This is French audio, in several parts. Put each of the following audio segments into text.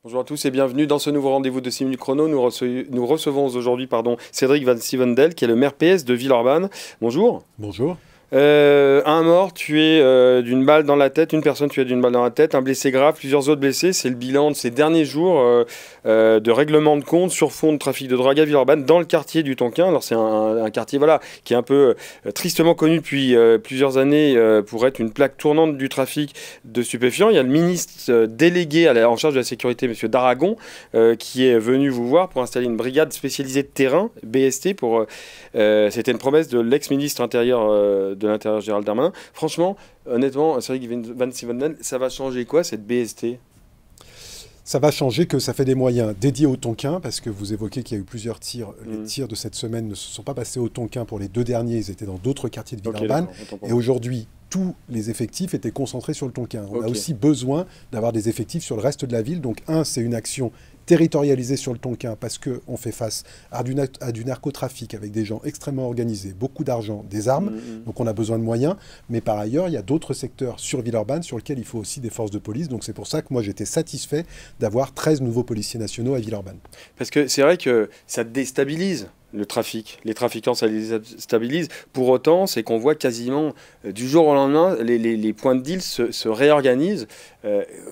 Bonjour à tous et bienvenue dans ce nouveau rendez-vous de 6 minutes chrono. Nous recevons aujourd'hui Cédric Van Sivendel, qui est le maire PS de Villeurbanne. Bonjour. Bonjour. Un mort tué d'une balle dans la tête, une personne tuée d'une balle dans la tête, un blessé grave, plusieurs autres blessés. C'est le bilan de ces derniers jours de règlement de compte sur fond de trafic de drogue à Villeurbanne dans le quartier du Tonkin. Alors c'est un quartier qui est un peu tristement connu depuis plusieurs années pour être une plaque tournante du trafic de stupéfiants. Il y a le ministre délégué en charge de la sécurité, M. Daragon, qui est venu vous voir pour installer une brigade spécialisée de terrain, BST, c'était une promesse de l'ex-ministre intérieur de l'Intérieur Gérald Darmanin. Franchement, honnêtement, Cédric Van Sivendel, ça va changer quoi cette BST? Ça va changer que ça fait des moyens dédiés au Tonkin, parce que vous évoquez qu'il y a eu plusieurs tirs. Les tirs de cette semaine ne se sont pas passés au Tonkin pour les deux derniers, ils étaient dans d'autres quartiers de Villeurbanne. Et aujourd'hui, tous les effectifs étaient concentrés sur le Tonkin. On a aussi besoin d'avoir des effectifs sur le reste de la ville. Donc c'est une action territorialisée sur le Tonkin parce qu'on fait face à du narcotrafic avec des gens extrêmement organisés, beaucoup d'argent, des armes, donc on a besoin de moyens, mais par ailleurs, il y a d'autres secteurs sur Villeurbanne sur lesquels il faut aussi des forces de police, donc c'est pour ça que moi j'étais satisfait d'avoir 13 nouveaux policiers nationaux à Villeurbanne. Parce que c'est vrai que ça déstabilise le trafic. Les trafiquants, ça les stabilise. Pour autant, c'est qu'on voit quasiment du jour au lendemain, les points de deal se réorganisent.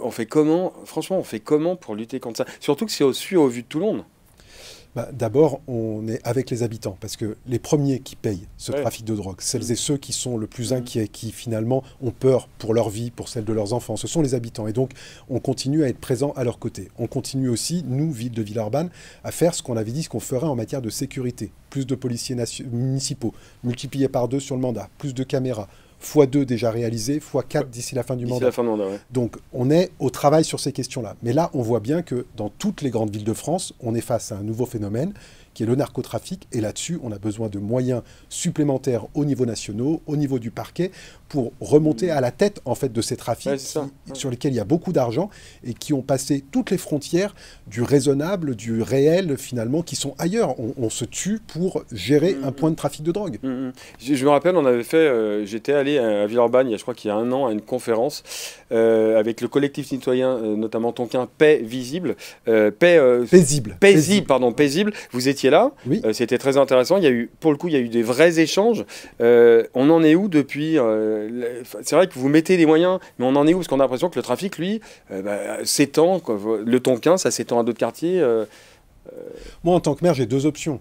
On fait comment, franchement, on fait comment pour lutter contre ça? Surtout que c'est au vu de tout le monde. D'abord, on est avec les habitants, parce que les premiers qui payent ce trafic de drogue, celles et ceux qui sont le plus inquiets, qui finalement ont peur pour leur vie, pour celle de leurs enfants, ce sont les habitants. Et donc, on continue à être présent à leur côté. On continue aussi, nous, ville de Villeurbanne, à faire ce qu'on avait dit, ce qu'on ferait en matière de sécurité. Plus de policiers municipaux, multipliés par 2 sur le mandat, plus de caméras, x2 déjà réalisé, x4 d'ici la fin du mandat. Donc on est au travail sur ces questions-là. Mais là, on voit bien que dans toutes les grandes villes de France, on est face à un nouveau phénomène qui est le narcotrafic. Et là-dessus, on a besoin de moyens supplémentaires au niveau national, au niveau du parquet, pour remonter à la tête en fait de ces trafics sur lesquels il y a beaucoup d'argent et qui ont passé toutes les frontières du raisonnable, du réel finalement, qui sont ailleurs. On se tue pour gérer un point de trafic de drogue. Je me rappelle, on avait fait, j'étais allé à Villeurbanne, je crois qu'il y a un an, à une conférence avec le collectif citoyen, notamment Tonkin, Paix Visible. Paisible. Vous étiez là, oui. C'était très intéressant. Pour le coup, il y a eu des vrais échanges. On en est où depuis c'est vrai que vous mettez les moyens, mais on en est où? Parce qu'on a l'impression que le trafic, lui, s'étend. Le Tonkin, ça s'étend à d'autres quartiers. Moi, en tant que maire, j'ai 2 options.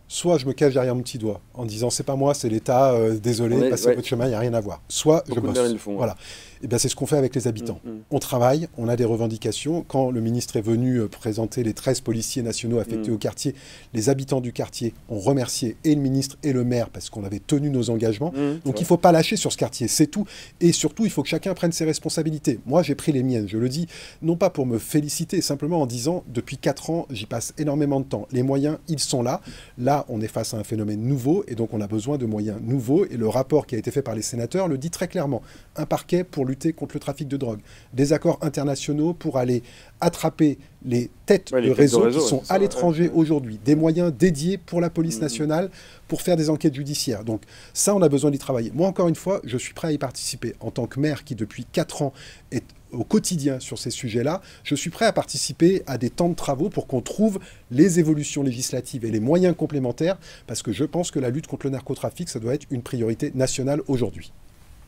Soit je me cache derrière mon petit doigt en disant c'est pas moi, c'est l'État, désolé, passez votre chemin, il n'y a rien à voir. Soit je bosse. Voilà. Et bien c'est ce qu'on fait avec les habitants. On travaille, on a des revendications. Quand le ministre est venu présenter les 13 policiers nationaux affectés au quartier, les habitants du quartier ont remercié et le ministre et le maire parce qu'on avait tenu nos engagements. Donc il ne faut pas lâcher sur ce quartier, c'est tout. Et surtout, il faut que chacun prenne ses responsabilités. Moi, j'ai pris les miennes, je le dis, non pas pour me féliciter, simplement en disant, depuis 4 ans, j'y passe énormément de temps. Les moyens, ils sont là. Là, on est face à un phénomène nouveau et donc on a besoin de moyens nouveaux. Et le rapport qui a été fait par les sénateurs le dit très clairement. Un parquet pour lutter contre le trafic de drogue. Des accords internationaux pour aller attraper les têtes de réseaux qui sont à l'étranger aujourd'hui. Des moyens dédiés pour la police nationale pour faire des enquêtes judiciaires. Donc ça, on a besoin d'y travailler. Moi, encore une fois, je suis prêt à y participer. En tant que maire qui, depuis 4 ans, est au quotidien sur ces sujets-là, je suis prêt à participer à des temps de travaux pour qu'on trouve les évolutions législatives et les moyens complémentaires, parce que je pense que la lutte contre le narcotrafic, ça doit être une priorité nationale aujourd'hui.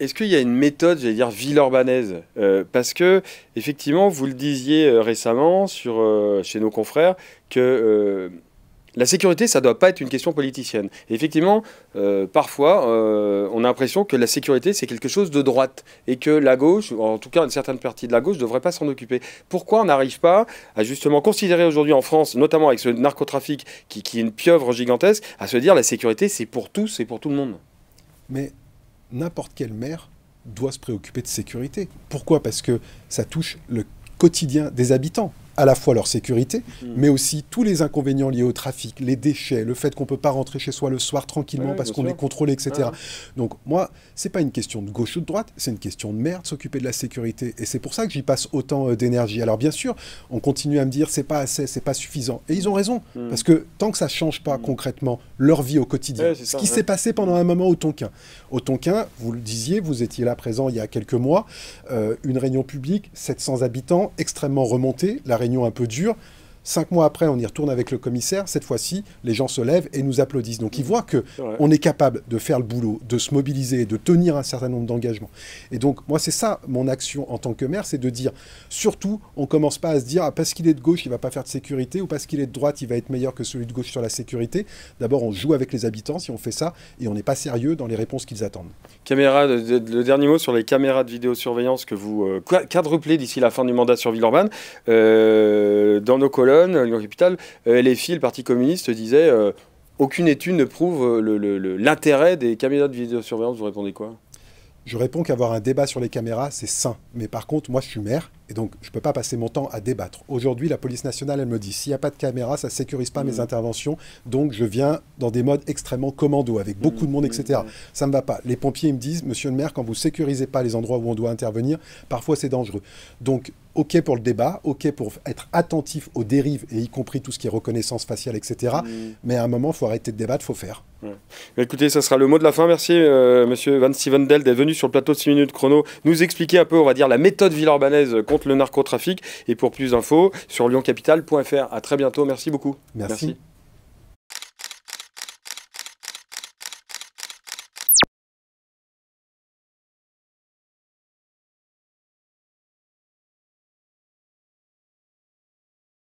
Est-ce qu'il y a une méthode, j'allais dire, villeurbanaise parce que, effectivement, vous le disiez récemment chez nos confrères, que la sécurité, ça ne doit pas être une question politicienne. Et effectivement, parfois, on a l'impression que la sécurité, c'est quelque chose de droite. Et que la gauche, ou en tout cas une certaine partie de la gauche, ne devrait pas s'en occuper. Pourquoi on n'arrive pas à justement considérer aujourd'hui en France, notamment avec ce narcotrafic qui est une pieuvre gigantesque, à se dire la sécurité, c'est pour tous, c'est pour tout le monde? Mais n'importe quel maire doit se préoccuper de sécurité. Pourquoi? Parce que ça touche le quotidien des habitants. À la fois leur sécurité, mais aussi tous les inconvénients liés au trafic, les déchets, le fait qu'on ne peut pas rentrer chez soi le soir tranquillement parce qu'on est contrôlé, etc. Donc moi, ce n'est pas une question de gauche ou de droite, c'est une question de maire de s'occuper de la sécurité. Et c'est pour ça que j'y passe autant d'énergie. Alors bien sûr, on continue à me dire c'est pas assez, c'est pas suffisant. Et ils ont raison, parce que tant que ça ne change pas concrètement leur vie au quotidien, ce qui s'est passé pendant un moment au Tonkin. Au Tonkin, vous le disiez, vous étiez là présent il y a quelques mois, une réunion publique, 700 habitants, extrêmement remontés. La réunion un peu dure. 5 mois après, on y retourne avec le commissaire. Cette fois-ci, les gens se lèvent et nous applaudissent. Donc, ils voient qu'on est capable de faire le boulot, de se mobiliser, de tenir un certain nombre d'engagements. Et donc, moi, c'est ça, mon action en tant que maire, c'est de dire, surtout, on ne commence pas à se dire, ah, parce qu'il est de gauche, il ne va pas faire de sécurité, ou parce qu'il est de droite, il va être meilleur que celui de gauche sur la sécurité. D'abord, on joue avec les habitants, si on fait ça, et on n'est pas sérieux dans les réponses qu'ils attendent. Le dernier mot sur les caméras de vidéosurveillance que vous quadruplez d'ici la fin du mandat sur Villeurbanne. Dans nos colonnes, Lyon-Capitale, LFI, le Parti communiste, disait aucune étude ne prouve l'intérêt des caméras de vidéosurveillance. Vous répondez quoi? Je réponds qu'avoir un débat sur les caméras, c'est sain. Mais par contre, moi, je suis maire, et donc je ne peux pas passer mon temps à débattre. Aujourd'hui, la police nationale, elle me dit, s'il n'y a pas de caméra, ça ne sécurise pas mes interventions, donc je viens dans des modes extrêmement commando, avec beaucoup de monde, etc. Ça ne me va pas. Les pompiers, ils me disent, monsieur le maire, quand vous ne sécurisez pas les endroits où on doit intervenir, parfois c'est dangereux. Donc, OK pour le débat, OK pour être attentif aux dérives, et y compris tout ce qui est reconnaissance faciale, etc. Mais à un moment, il faut arrêter de débattre, il faut faire. Ouais. Écoutez, ça sera le mot de la fin. Merci, monsieur Van Stevendel, d'être venu sur le plateau de 6 minutes chrono nous expliquer un peu, on va dire, la méthode villeurbannaise contre le narcotrafic. Et pour plus d'infos, sur lyoncapital.fr. À très bientôt. Merci beaucoup. Merci.